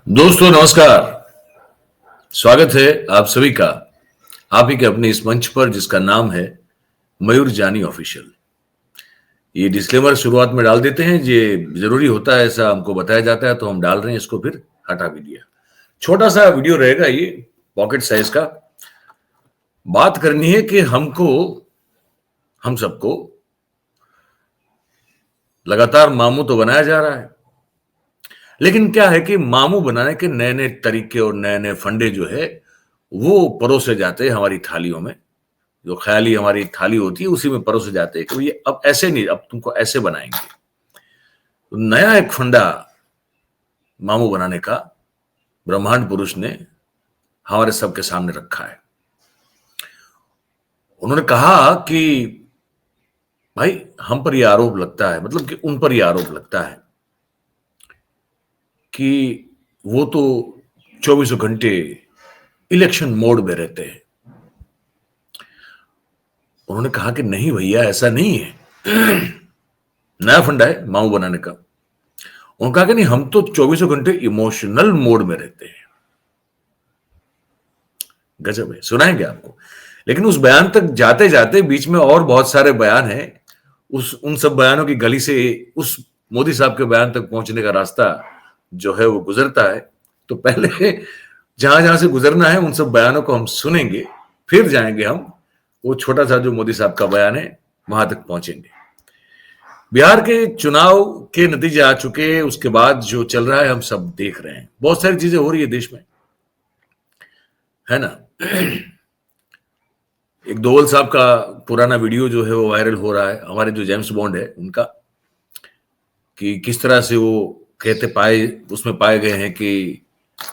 दोस्तों नमस्कार। स्वागत है आप सभी का आप ही के अपने इस मंच पर जिसका नाम है मयूर जानी ऑफिशियल। ये डिस्क्लेमर शुरुआत में डाल देते हैं, ये जरूरी होता है, ऐसा हमको बताया जाता है तो हम डाल रहे हैं, इसको फिर हटा भी दिया। छोटा सा वीडियो रहेगा ये, पॉकेट साइज का। बात करनी है कि हम सबको लगातार मामू तो बनाया जा रहा है, लेकिन क्या है कि मामू बनाने के नए नए तरीके और नए नए फंडे जो है वो परोसे जाते हैं हमारी थालियों में। जो ख्याली हमारी थाली होती है उसी में परोसे जाते हैं कि ये अब ऐसे नहीं, अब तुमको ऐसे बनाएंगे। तो नया एक फंडा मामू बनाने का ब्रह्मांड पुरुष ने हमारे सबके सामने रखा है। उन्होंने कहा कि भाई हम पर यह आरोप लगता है, मतलब कि उन पर यह आरोप लगता है कि वो तो 24 घंटे इलेक्शन मोड में रहते हैं। उन्होंने कहा कि नहीं भैया, ऐसा नहीं है। नया फंडा है मामू बनाने का। उन्होंने कहा कि नहीं, हम तो 24 घंटे इमोशनल मोड में रहते हैं। गजब है, सुनाएंगे आपको। लेकिन उस बयान तक जाते जाते बीच में और बहुत सारे बयान हैं। उन सब बयानों की गली से उस मोदी साहब के बयान तक पहुंचने का रास्ता जो है वो गुजरता है। तो पहले जहां जहां से गुजरना है उन सब बयानों को हम सुनेंगे, फिर जाएंगे हम वो छोटा सा जो मोदी साहब का बयान है वहां तक पहुंचेंगे। बिहार के चुनाव के नतीजे आ चुके, उसके बाद जो चल रहा है हम सब देख रहे हैं। बहुत सारी चीजें हो रही है देश में, है ना। एक दोवल साहब का पुराना वीडियो जो है वो वायरल हो रहा है, हमारे जो जेम्स बॉन्ड है उनका, कि किस तरह से वो कहते पाए उसमें पाए गए हैं कि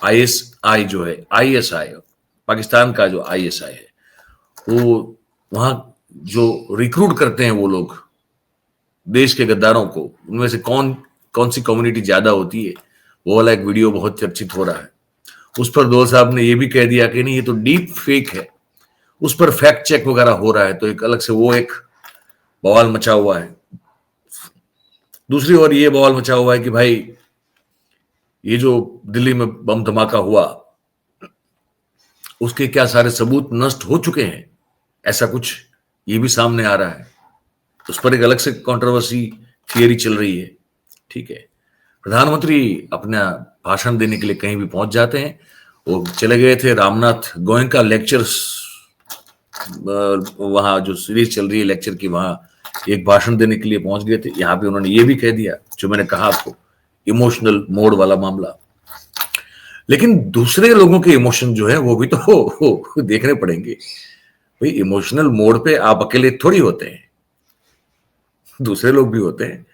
आईएसआई जो है, आईएसआई पाकिस्तान का जो आईएसआई है, वो वहां जो रिक्रूट करते हैं वो लोग देश के गद्दारों को, उनमें से कौन कौन सी कम्युनिटी ज्यादा होती है, वो वाला एक वीडियो बहुत चर्चित हो रहा है। उस पर दोवल साहब ने ये भी कह दिया कि नहीं, ये तो डीप फेक है, उस पर फैक्ट चेक वगैरह हो रहा है। तो एक अलग से वो एक बवाल मचा हुआ है। दूसरी ओर ये बवाल मचा हुआ है कि भाई ये जो दिल्ली में बम धमाका हुआ उसके क्या सारे सबूत नष्ट हो चुके हैं, ऐसा कुछ ये भी सामने आ रहा है। उस पर एक अलग से कंट्रोवर्सी थियरी चल रही है। ठीक है, प्रधानमंत्री अपना भाषण देने के लिए कहीं भी पहुंच जाते हैं। वो चले गए थे रामनाथ गोयनका लेक्चर्स, वहां जो सीरीज चल रही है लेक्चर की, वहां एक भाषण देने के लिए पहुंच गए थे। यहाँ पे उन्होंने ये भी कह दिया जो मैंने कहा आपको, इमोशनल मोड वाला मामला। लेकिन दूसरे लोगों के इमोशन जो है वो भी तो देखने पड़ेंगे। भाई इमोशनल मोड पे आप अकेले थोड़ी होते हैं, दूसरे लोग भी होते हैं।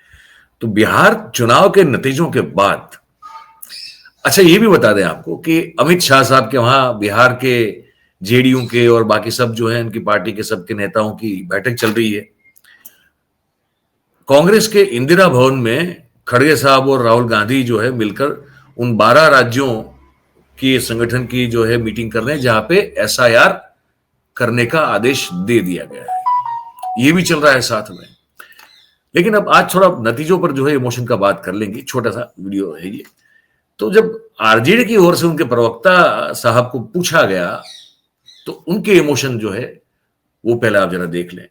तो बिहार चुनाव के नतीजों के बाद, अच्छा ये भी बता दें आपको कि अमित शाह साहब के वहां बिहार के जेडीयू के और बाकी सब जो है उनकी पार्टी के सबके नेताओं की बैठक चल रही है। कांग्रेस के इंदिरा भवन में खड़गे साहब और राहुल गांधी जो है मिलकर उन 12 राज्यों की संगठन की जो है मीटिंग कर रहे हैं, जहां पे एसआईआर करने का आदेश दे दिया गया है। ये भी चल रहा है साथ में। लेकिन अब आज थोड़ा नतीजों पर जो है इमोशन का बात कर लेंगे, छोटा सा वीडियो है ये। तो जब आरजेडी की ओर से उनके प्रवक्ता साहब को पूछा गया तो उनके इमोशन जो है वो पहले आप जरा देख लें।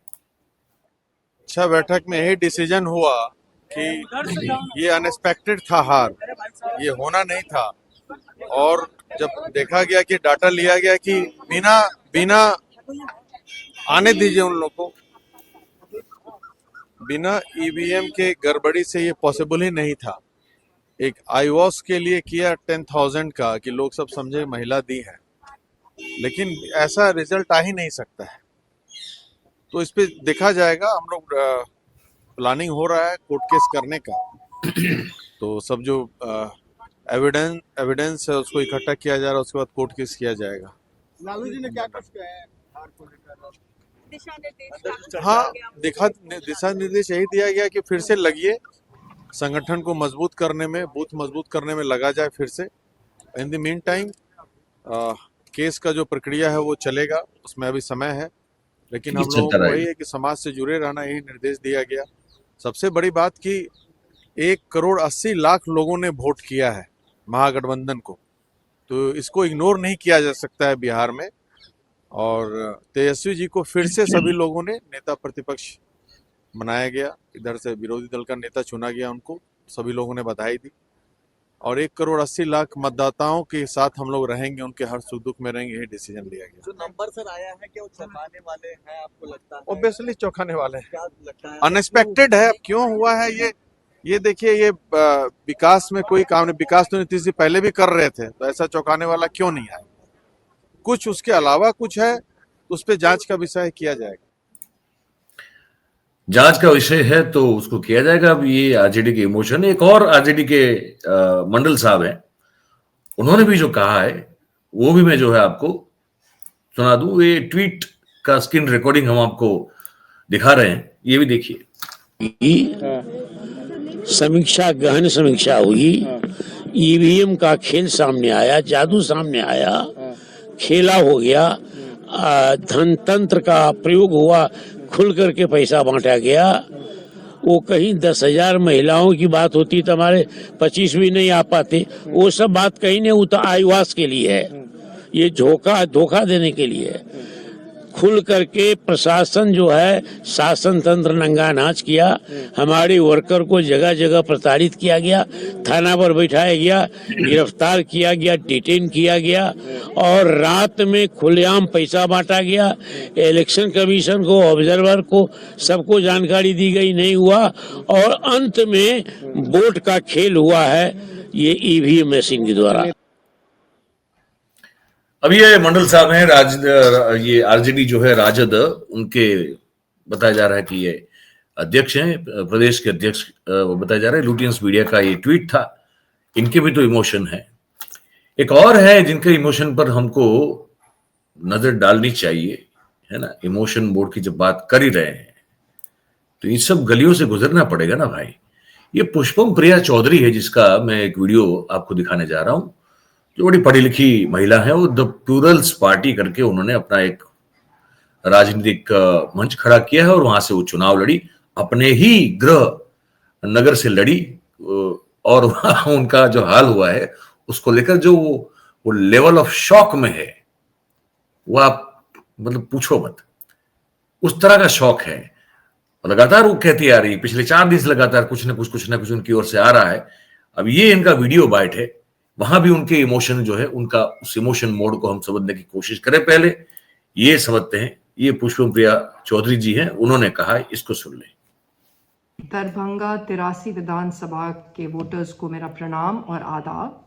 अच्छा, बैठक में यही डिसीजन हुआ कि ये अनएक्सपेक्टेड था, हार ये होना नहीं था। और जब देखा गया कि डाटा लिया गया कि बिना बिना आने दीजिए उन लोग को, बिना ईवीएम के गड़बड़ी से ये पॉसिबल ही नहीं था। एक आईवॉस के लिए किया 10,000 का कि लोग सब समझे महिला दी है, लेकिन ऐसा रिजल्ट आ ही नहीं सकता है। तो इस पे देखा जाएगा। हम लोग प्लानिंग हो रहा है कोर्ट केस करने का। तो सब जो एविडेंस है उसको इकट्ठा किया जा रहा है, उसके बाद कोर्ट केस किया जाएगा। लालू जी ने क्या कुछ कहा है हार को लेकर? दिशा निर्देश हाँ, दिशा निर्देश यही दिया गया कि फिर से लगिए, संगठन को मजबूत करने में, बूथ मजबूत करने में लगा जाए फिर से। In the mean time case का जो प्रक्रिया है वो चलेगा, उसमें अभी समय है। लेकिन हम लोगों को वही है कि समाज से जुड़े रहना, यही निर्देश दिया गया। सबसे बड़ी बात कि 1,80,00,000 लोगों ने वोट किया है महागठबंधन को। तो इसको इग्नोर नहीं किया जा सकता है बिहार में। और तेजस्वी जी को फिर से सभी लोगों ने नेता प्रतिपक्ष बनाया गया, इधर से विरोधी दल का नेता चुना गया, उनको सभी लोगों ने बधाई दी। और 1,80,00,000 मतदाताओं के साथ हम लोग रहेंगे, उनके हर सुख दुख में रहेंगे, ये डिसीजन लिया गया। जो नंबर सर आया है क्या वो चौंकाने वाले हैं आपको लगता है? ऑब्वियसली चौंकाने वाले हैं, क्या लगता है? अनएक्सपेक्टेड है। क्यों हुआ है ये देखिए, ये विकास में कोई काम नहीं, विकास तो नीतीश जी पहले भी कर रहे थे, तो ऐसा चौंकाने वाला क्यों नहीं है? कुछ उसके अलावा कुछ है, उस पर जांच का विषय किया जाएगा। जांच का विषय है तो उसको किया जाएगा। अब ये आरजेडी के इमोशन, एक और आरजेडी के मंडल साहब हैं, उन्होंने भी जो कहा है वो भी मैं जो है आपको सुना दूं। ये ट्वीट का स्क्रीन रिकॉर्डिंग हम आपको दिखा रहे हैं, ये भी देखिए। समीक्षा, गहन समीक्षा हुई, ईवीएम का खेल सामने आया, जादू सामने आया, खेला हो गया, धन तंत्र का प्रयोग हुआ, खुल करके पैसा बांटा गया। वो कहीं 10,000 महिलाओं की बात होती तो हमारे 25 भी नहीं आ पाते। वो सब बात कहीं नहीं, वो तो आईवास के लिए है, ये धोखा देने के लिए है। खुल करके प्रशासन जो है, शासन तंत्र नंगा नाच किया, हमारे वर्कर को जगह जगह प्रताड़ित किया गया, थाना पर बैठाया गया, गिरफ्तार किया गया, डिटेन किया गया और रात में खुलेआम पैसा बांटा गया। इलेक्शन कमीशन को, ऑब्जर्वर को, सबको जानकारी दी गई, नहीं हुआ और अंत में वोट का खेल हुआ है ये ईवीएम मशीन के द्वारा। अब ये मंडल साहब हैं, ये आरजेडी जो है राजद, उनके बताया जा रहा है कि ये अध्यक्ष हैं, प्रदेश के अध्यक्ष बताया जा रहा है। लुटियंस मीडिया का ये ट्वीट था। इनके भी तो इमोशन है। एक और है जिनके इमोशन पर हमको नजर डालनी चाहिए, है ना। इमोशन बोर्ड की जब बात कर ही रहे हैं तो इन सब गलियों से गुजरना पड़ेगा ना भाई। ये पुष्पम प्रिया चौधरी है, जिसका मैं एक वीडियो आपको दिखाने जा रहा हूं, जो बड़ी पढ़ी लिखी महिला है। वो द प्लूरल्स पार्टी करके उन्होंने अपना एक राजनीतिक मंच खड़ा किया है और वहां से वो चुनाव लड़ी, अपने ही गृह नगर से लड़ी। और उनका जो हाल हुआ है उसको लेकर जो वो लेवल ऑफ शॉक में है, वो आप मतलब पूछो मत, उस तरह का शौक है। लगातार वो कहती आ रही, पिछले 4 दिन से लगातार कुछ ना कुछ उनकी ओर से आ रहा है। अब ये इनका वीडियो बाइट है, वहां भी उनके इमोशन जो है, उनका उस इमोशन मोड को हम समझने की कोशिश करें। पहले ये समझते हैं। ये पुष्पम प्रिया चौधरी जी हैं, उन्होंने कहा, इसको सुन लें। दरभंगा 83 विधानसभा के वोटर्स को मेरा प्रणाम और आदाब।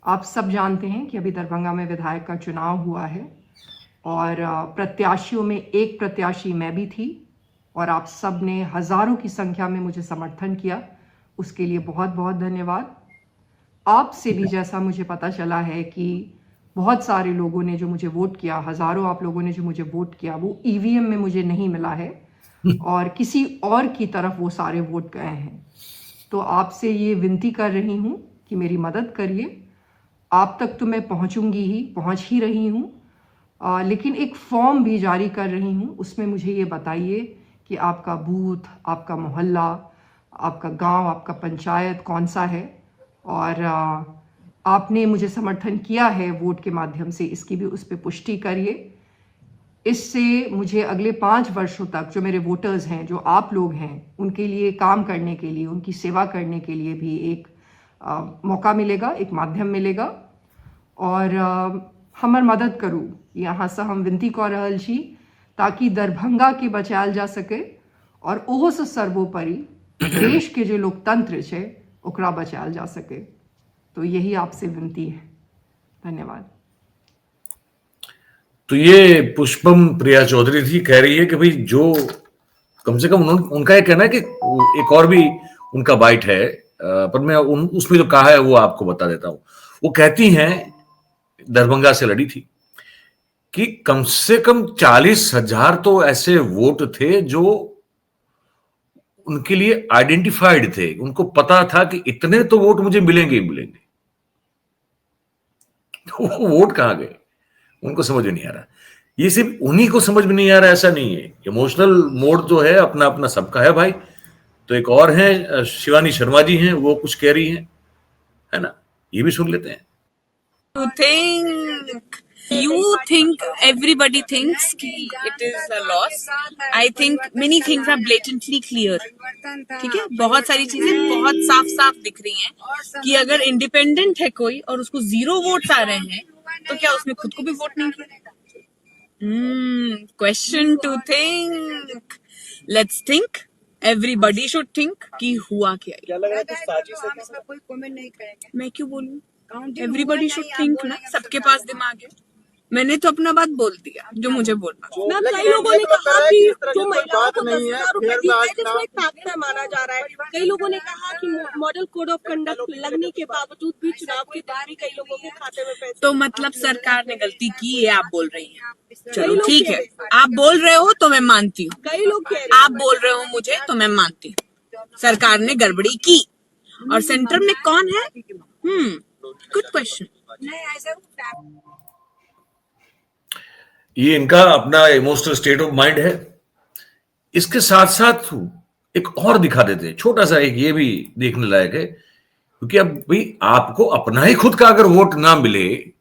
आप सब जानते हैं कि अभी दरभंगा में विधायक का चुनाव हुआ है और प्रत्याशियों में एक प्रत्याशी मैं भी थी और आप सब ने हजारों की संख्या में मुझे समर्थन किया, उसके लिए बहुत बहुत धन्यवाद। आपसे भी जैसा मुझे पता चला है कि बहुत सारे लोगों ने जो मुझे वोट किया, हजारों आप लोगों ने जो मुझे वोट किया, वो ईवीएम में मुझे नहीं मिला है और किसी और की तरफ वो सारे वोट गए हैं। तो आपसे ये विनती कर रही हूँ कि मेरी मदद करिए। आप तक तो मैं पहुँच ही रही हूँ, लेकिन एक फॉर्म भी जारी कर रही हूँ। उसमें मुझे ये बताइए कि आपका बूथ, आपका मोहल्ला, आपका गांव, आपका पंचायत कौन सा है और आपने मुझे समर्थन किया है वोट के माध्यम से, इसकी भी उस पर पुष्टि करिए। इससे मुझे अगले 5 वर्षों तक जो मेरे वोटर्स हैं, जो आप लोग हैं, उनके लिए काम करने के लिए, उनकी सेवा करने के लिए भी एक मौका मिलेगा, एक माध्यम मिलेगा। और हमर मदद करूँ, यहाँ से हम विनती कर रहल छी ताकि दरभंगा के बचायल जा सके और ओहो से सर्वोपरि देश के जो लोकतंत्र है ओकरा बचायल जा सके। तो यही आपसे विनती है। धन्यवाद। तो ये पुष्पम प्रिया चौधरी थी, कह रही है कि भाई जो कम से कम उनका ये कहना है कि एक और भी उनका बाइट है, पर मैं उसमें जो कहा है वो आपको बता देता हूं। वो कहती हैं, दरभंगा से लड़ी थी, कि कम से कम 40,000 तो ऐसे वोट थे जो उनके लिए आइडेंटिफाइड थे। उनको पता था कि इतने तो वोट मुझे मिलेंगे ही मिलेंगे। तो वो वोट कहां गए उनको समझ में नहीं आ रहा। ये सिर्फ उन्हीं को समझ में नहीं आ रहा, ऐसा नहीं है। इमोशनल मोड जो है अपना अपना सबका है भाई। तो एक और है शिवानी शर्मा जी हैं, वो कुछ कह रही हैं, है ना। ये भी सुन लेते हैं। You think everybody thinks कि it is a loss. I think many things are blatantly clear. ठीक है, बहुत सारी चीजें बहुत साफ साफ दिख रही हैं कि अगर इंडिपेंडेंट है कोई और उसको 0 वोट्स आ रहे हैं तो क्या उसने खुद को भी वोट नहीं किया? Question to think. Let's think. Everybody should think कि हुआ क्या. क्या लग रहा है कुछ साजिश है? हम इस पर कोई कमेंट नहीं करेंगे. मैं क्यों बोलूं? काउंटिंग एवरीबडी हुआ शुड या आप थिंक बोल ना. रहे हैं सबके सरकार पास दिमाग है. मैंने तो अपना बात बोल दिया जो मुझे बोलना. मैम, कई लोगों ने कहा कि जो महिलाओं को 10,000 रुपए दी है जिसमें एक ताकत माना जा रहा है. कई लोगों ने कहा कि मॉडल कोड ऑफ कंडक्ट लगने के बावजूद भी चुनाव के दिन भी कई लोगों के खाते में पैसे. तो मतलब सरकार ने गलती की ये आप बोल रही हैं. चलो ठीक है, आप बोल रहे हो तो मैं मानती हूँ. कई लोग कह रहे आप बोल रहे हो मुझे तो मैं मानती हूँ. सरकार ने गड़बड़ी की और सेंटर में कौन है? Good question. नहीं ऐसे ये इनका अपना इमोशनल स्टेट ऑफ माइंड है. इसके साथ साथ एक और दिखा देते हैं, छोटा सा एक, ये भी देखने लायक है. क्योंकि अब भाई आपको अपना ही खुद का अगर वोट ना मिले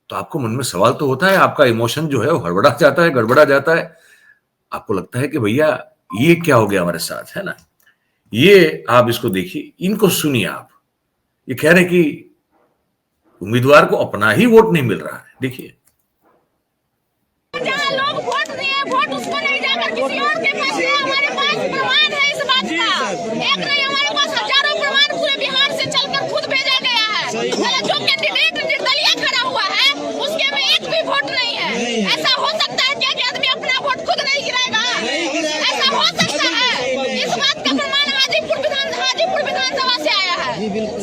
तो आपको मन में सवाल तो होता है, आपका इमोशन जो है वो हड़बड़ा जाता है, गड़बड़ा जाता है. आपको लगता है कि भैया ये क्या हो गया हमारे साथ, है ना. ये आप इसको देखिए, इनको सुनिए आप. ये कह रहे कि उम्मीदवार को अपना ही वोट नहीं मिल रहा है. देखिए, जहाँ लोग वोट दिए, वोट उसको नहीं जाकर किसी और के पास है. हमारे पास प्रमाण है इस बात का. एक नहीं, हमारे पास हजारों प्रमाण पूरे बिहार से चलकर खुद भेजा गया है. जो कैंडिडेट निर्दलीय खड़ा हुआ है उसके में एक भी वोट नहीं है. ऐसा हो सकता है क्या कि आदमी अपना वोट खुद नहीं गिराएगा? ऐसा हो सकता है? इस बात का प्रमाण हाजीपुर विधानसभा से आया है.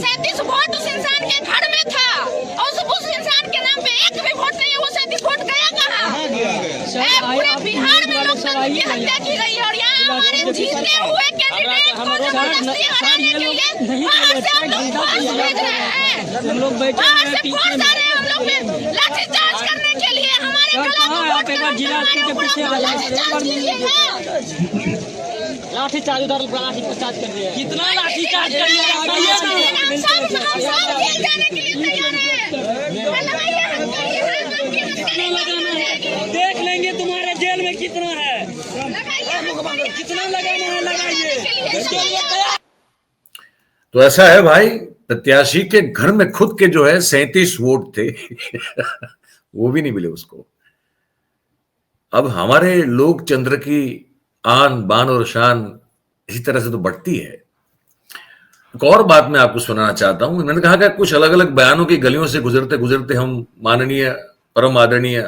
37 वोट उस इंसान के घर में था और उस इंसान के नाम पे एक भी वोट नहीं है. वो 37 वोट गया कहाँ? पूरे बिहार में लोकतंत्र की हत्या की गई है और यहाँ हमारे जीतने हुए कैंडिडेट को जबरदस्ती हराने के लिए बाहर से हम लोग फोर्स भेज रहे हैं. बाहर से फोर्स आ रहे हैं हम लोग पे लाठीचार्ज करने के लिए. हमारे लाठीचार्ज कीजिए. लाठीचार्ज उधर लाठीचार्ज कर रही है. कितना लाठीचार्ज कर रही है? हम सब जेल जाने के लिए तैयार हैं. देख लेंगे तुम्हारे जेल में कितना है, कितना लगाना है लगाइए. तो ऐसा है भाई, प्रत्याशी के घर में खुद के जो है 37 वोट थे वो भी नहीं मिले उसको. अब हमारे लोकतंत्र की आन बान और शान इसी तरह से तो बढ़ती है. एक और बात मैं आपको सुनाना चाहता हूं. इन्होंने कहा कि कुछ अलग अलग बयानों की गलियों से गुजरते गुजरते हम माननीय परम आदरणीय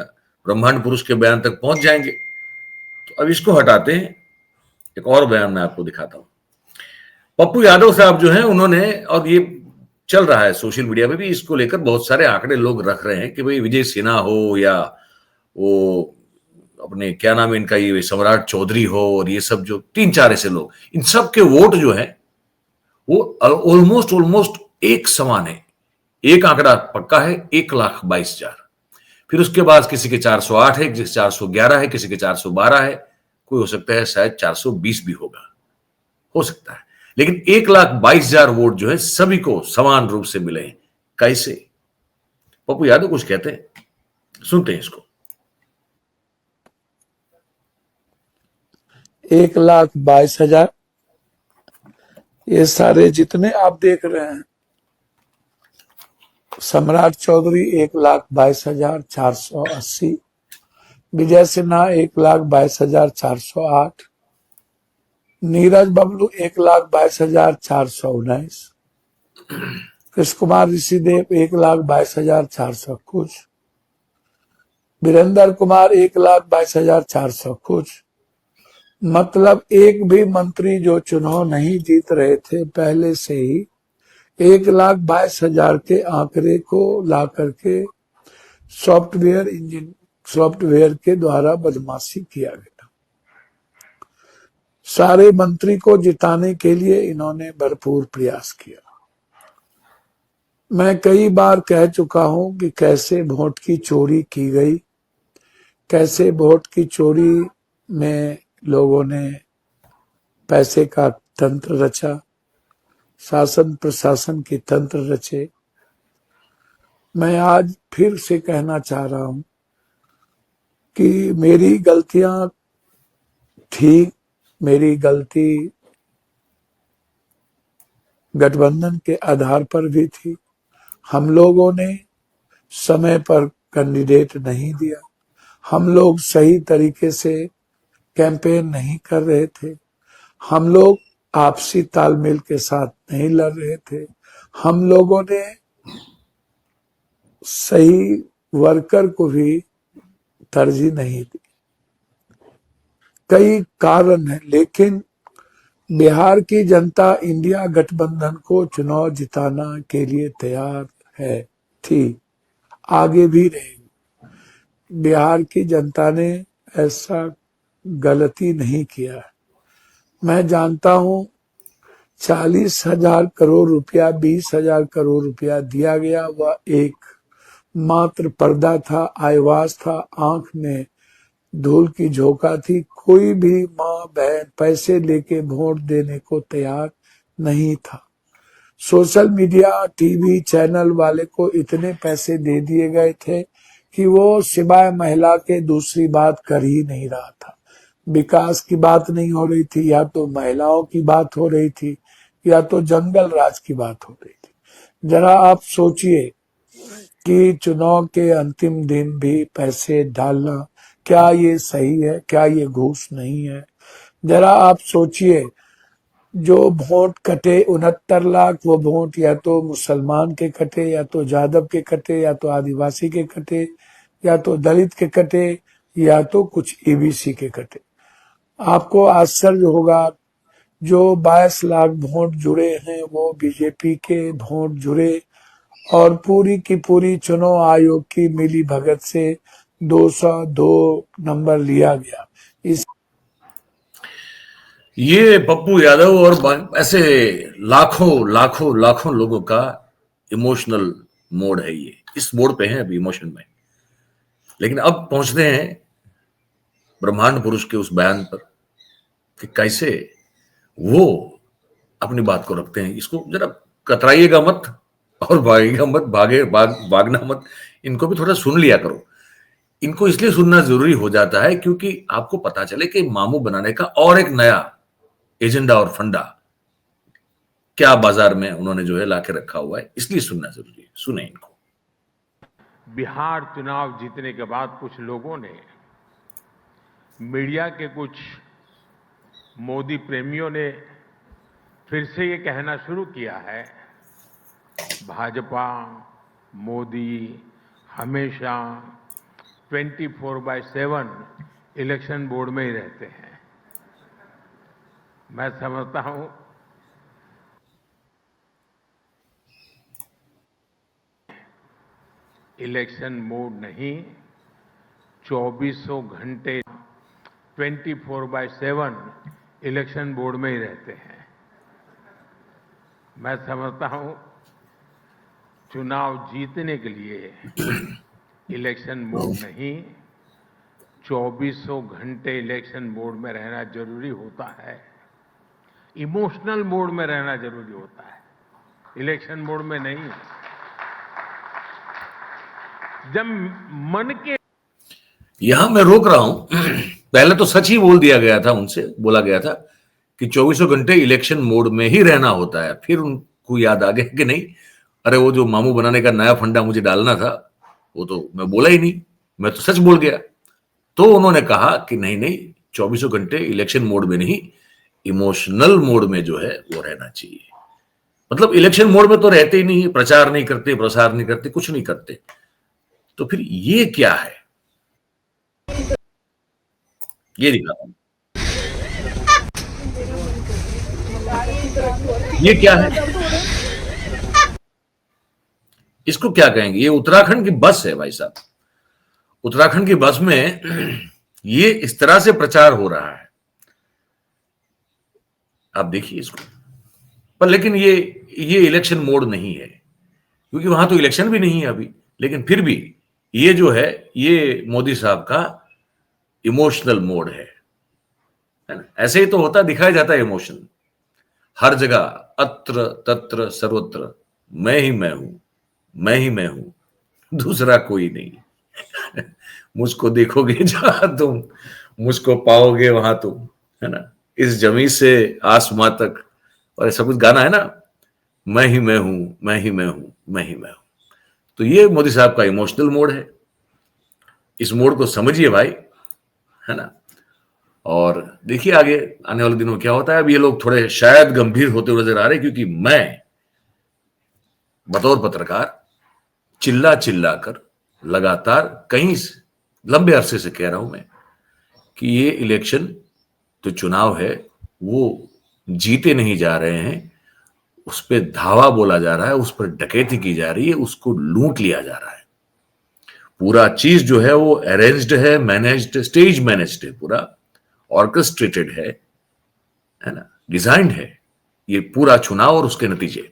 ब्रह्मांड पुरुष के बयान तक पहुंच जाएंगे. तो अब इसको हटाते हैं, एक और बयान मैं आपको दिखाता हूं. पप्पू यादव साहब जो हैं उन्होंने, और ये चल रहा है सोशल मीडिया पे भी, इसको लेकर बहुत सारे आंकड़े लोग रख रहे हैं कि भाई विजय सिन्हा हो या वो अपने क्या नाम है इनका, ये सम्राट चौधरी हो, और ये सब जो 3-4 ऐसे लोग, इन सब के वोट जो है वो ऑलमोस्ट एक समान है. एक आंकड़ा पक्का है, 1,22,000. फिर उसके बाद किसी के 408 है, किसी के 411 है, किसी के 412 है, कोई हो सकता है शायद 420 भी होगा, हो सकता है. लेकिन 1,22,000 वोट जो है सभी को समान रूप से मिले. कैसे? पप्पू यादव कुछ कहते हैं, सुनते हैं इसको. 1,22,000 ये सारे जितने आप देख रहे हैं, सम्राट चौधरी 1,22,480, विजय सिन्हा 1,22,408, नीरज बबलू 1,22,419, कृष्ण कुमार ऋषिदेव 1,22,400 कुछ, वीरेंद्र कुमार 1,22,400 कुछ. मतलब एक भी मंत्री जो चुनाव नहीं जीत रहे थे पहले से ही 1,22,000 के आंकड़े को ला करके सॉफ्टवेयर के द्वारा बदमाशी किया गया. सारे मंत्री को जिताने के लिए इन्होंने भरपूर प्रयास किया. मैं कई बार कह चुका हूं कि कैसे वोट की चोरी की गई, कैसे वोट की चोरी में लोगों ने पैसे का तंत्र रचा, शासन प्रशासन की तंत्र रचे। मैं आज फिर से कहना चाह रहा हूं कि मेरी गलतियां थी, मेरी गलती गठबंधन के आधार पर भी थी। हम लोगों ने समय पर कैंडिडेट नहीं दिया, हम लोग सही तरीके से कैंपेन नहीं कर रहे थे, हम लोग आपसी तालमेल के साथ नहीं लड़ रहे थे, हम लोगों ने सही वर्कर को भी तरजीह नहीं दी। कई कारण है, लेकिन बिहार की जनता इंडिया गठबंधन को चुनाव जिताना के लिए तैयार है, थी, आगे भी रहेगी। बिहार की जनता ने ऐसा गलती नहीं किया है। मैं जानता हूं 40,000 करोड़ रुपया, 20,000 करोड़ रुपया दिया गया, वह एक मात्र पर्दा था, आईवास था, आंख में धूल की झोंका थी। कोई भी माँ बहन पैसे लेके वोट देने को तैयार नहीं था। सोशल मीडिया टीवी चैनल वाले को इतने पैसे दे दिए गए थे कि वो सिवाय महिला के दूसरी बात कर ही नहीं रहा था। विकास की बात नहीं हो रही थी, या तो महिलाओं की बात हो रही थी, या तो जंगल राज की बात हो रही थी। जरा आप सोचिए कि चुनाव के अंतिम दिन भी पैसे डालना, क्या ये सही है? क्या ये घूस नहीं है? जरा आप सोचिए, जो वोट कटे 69 लाख, वो वोट या तो मुसलमान के कटे, या तो यादव के कटे, या तो आदिवासी के कटे, या तो दलित के कटे, या तो कुछ ईबीसी के कटे। आपको आश्चर्य होगा, जो 22 लाख वोट जुड़े हैं वो बीजेपी के वोट जुड़े, और पूरी की पूरी चुनाव आयोग की मिली भगत से 202 नंबर लिया गया। ये पप्पू यादव और ऐसे लाखों लाखों लाखों लोगों का इमोशनल मोड है। ये इस मोड पे हैं अभी, इमोशन में। लेकिन अब पहुंचते हैं ब्रह्मांड पुरुष के उस बयान पर कि कैसे वो अपनी बात को रखते हैं। इसको जरा कतराइएगा मत और भागेगा मत, भागना मत। इनको भी थोड़ा सुन लिया करो। इनको इसलिए सुनना जरूरी हो जाता है क्योंकि आपको पता चले कि मामू बनाने का और एक नया एजेंडा और फंडा क्या बाजार में उन्होंने जो है लाके रखा हुआ है, इसलिए सुनना जरूरी है। सुने इनको। बिहार चुनाव जीतने के बाद कुछ लोगों ने, मीडिया के कुछ मोदी प्रेमियों ने फिर से ये कहना शुरू किया है, भाजपा मोदी हमेशा 24/7 इलेक्शन बोर्ड में ही रहते हैं। मैं समझता हूं इलेक्शन मोड नहीं, 2400 घंटे 24/7 इलेक्शन बोर्ड में ही रहते हैं। मैं समझता हूं चुनाव जीतने के लिए इलेक्शन मोड नहीं, 2400 घंटे इलेक्शन मोड में रहना जरूरी होता है। इमोशनल मोड में रहना जरूरी होता है, इलेक्शन मोड में नहीं। जब मन के यहां मैं रोक रहा हूं। पहले तो सच ही बोल दिया गया था, उनसे बोला गया था कि 2400 घंटे इलेक्शन मोड में ही रहना होता है। फिर उनको याद आ गया कि नहीं, अरे वो जो मामू बनाने का नया फंडा मुझे डालना था वो तो मैं बोला ही नहीं, मैं तो सच बोल गया। तो उन्होंने कहा कि नहीं नहीं, 2400 घंटे इलेक्शन मोड में नहीं, इमोशनल मोड में जो है वो रहना चाहिए। मतलब इलेक्शन मोड में तो रहते ही नहीं, प्रचार नहीं करते, प्रसार नहीं करते, कुछ नहीं करते। तो फिर ये क्या है, ये दिखा, ये क्या है, इसको क्या कहेंगे? ये उत्तराखंड की बस है भाई साहब। उत्तराखंड की बस में ये इस तरह से प्रचार हो रहा है, आप देखिए इसको। पर लेकिन ये इलेक्शन मोड नहीं है, क्योंकि वहां तो इलेक्शन भी नहीं है अभी। लेकिन फिर भी ये जो है, ये मोदी साहब का इमोशनल मोड है ना। ऐसे ही तो होता, दिखाया जाता है इमोशन हर जगह, अत्र तत्र सर्वत्र मैं ही मैं हूं, मैं ही मैं हूं, दूसरा कोई नहीं। मुझको देखोगे जहां तुम, मुझको पाओगे वहां तुम, है ना। इस जमी से आसमां तक, और ऐसा कुछ गाना है ना, मैं ही मैं हूं, मैं ही मैं हूं, मैं ही मैं हूं। तो ये मोदी साहब का इमोशनल मोड है। इस मोड को समझिए भाई, है ना। और देखिए आगे आने वाले दिनों में क्या होता है। अब ये लोग थोड़े शायद गंभीर होते हुए नजर आ रहे हैं, क्योंकि मैं बतौर पत्रकार चिल्ला चिल्ला कर लगातार कहीं लंबे अरसे से कह रहा हूं मैं कि ये इलेक्शन जो चुनाव है वो जीते नहीं जा रहे हैं, उस पर धावा बोला जा रहा है, उस पर डकैती की जा रही है, उसको लूट लिया जा रहा है। पूरा चीज जो है वो अरेंज्ड है, मैनेज्ड, स्टेज मैनेज्ड है, पूरा ऑर्केस्ट्रेटेड है ना, डिजाइंड है ये पूरा चुनाव और उसके नतीजे।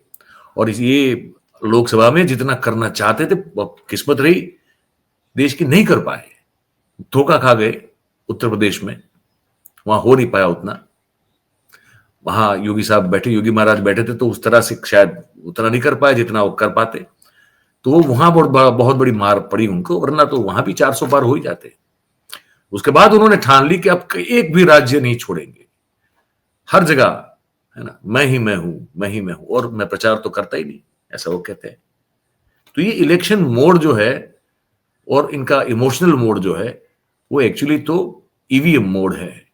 और ये लोकसभा में जितना करना चाहते थे, किस्मत रही देश की नहीं कर पाए, धोखा खा गए। उत्तर प्रदेश में वहां हो नहीं पाया उतना। वहां योगी साहब बैठे, योगी महाराज बैठे थे, तो उस तरह से शायद उतना नहीं कर पाए जितना वो कर पाते। तो वो वहां बहुत बड़ी मार पड़ी उनको, वरना तो वहां भी 400 पार हो ही जाते। उसके बाद उन्होंने ठान ली कि अब एक भी राज्य नहीं छोड़ेंगे, हर जगह, है ना, मैं ही मैं हूं, मैं ही मैं हूं, और मैं प्रचार तो करता ही नहीं, ऐसा वो कहते हैं। तो ये इलेक्शन मोड जो है और इनका इमोशनल मोड जो है वो एक्चुअली तो ईवीएम मोड है।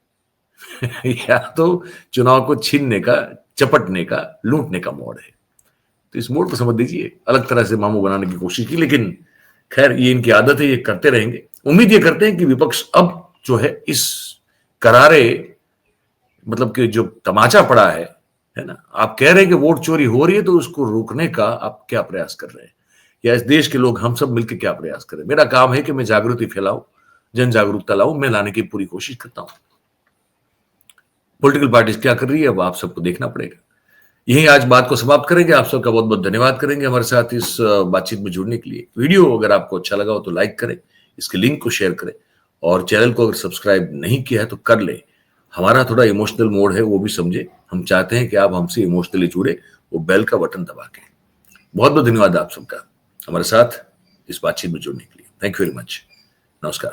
या तो चुनाव को छीनने का, चपटने का, लूटने का मोड है। तो इस मोड को समझ लीजिए। अलग तरह से मामू बनाने की कोशिश की, लेकिन खैर ये इनकी आदत है, ये करते रहेंगे। उम्मीद ये करते हैं कि विपक्ष अब जो है इस करारे, मतलब कि जो तमाचा पड़ा है ना, आप कह रहे हैं कि वोट चोरी हो रही है, तो उसको रोकने का आप क्या प्रयास कर रहे हैं, या इस देश के लोग हम सब मिलकर क्या प्रयास करें। मेरा काम है कि मैं जागृति फैलाऊं, जन जागरूकता लाऊं, मैं लाने की पूरी कोशिश करता हूं। पॉलिटिकल पार्टीज क्या कर रही है अब आप सबको देखना पड़ेगा। यही आज बात को समाप्त करेंगे। आप सबका बहुत बहुत धन्यवाद करेंगे हमारे साथ इस बातचीत में जुड़ने के लिए। वीडियो अगर आपको अच्छा लगा हो तो लाइक करें, इसके लिंक को शेयर करें, और चैनल को अगर सब्सक्राइब नहीं किया है तो कर ले। हमारा थोड़ा इमोशनल मोड है, वो भी समझे। हम चाहते हैं कि आप हमसे इमोशनली जुड़े, वो बेल का बटन दबा के। बहुत बहुत धन्यवाद आप सबका हमारे साथ इस बातचीत में जुड़ने के लिए। Thank you very much. नमस्कार।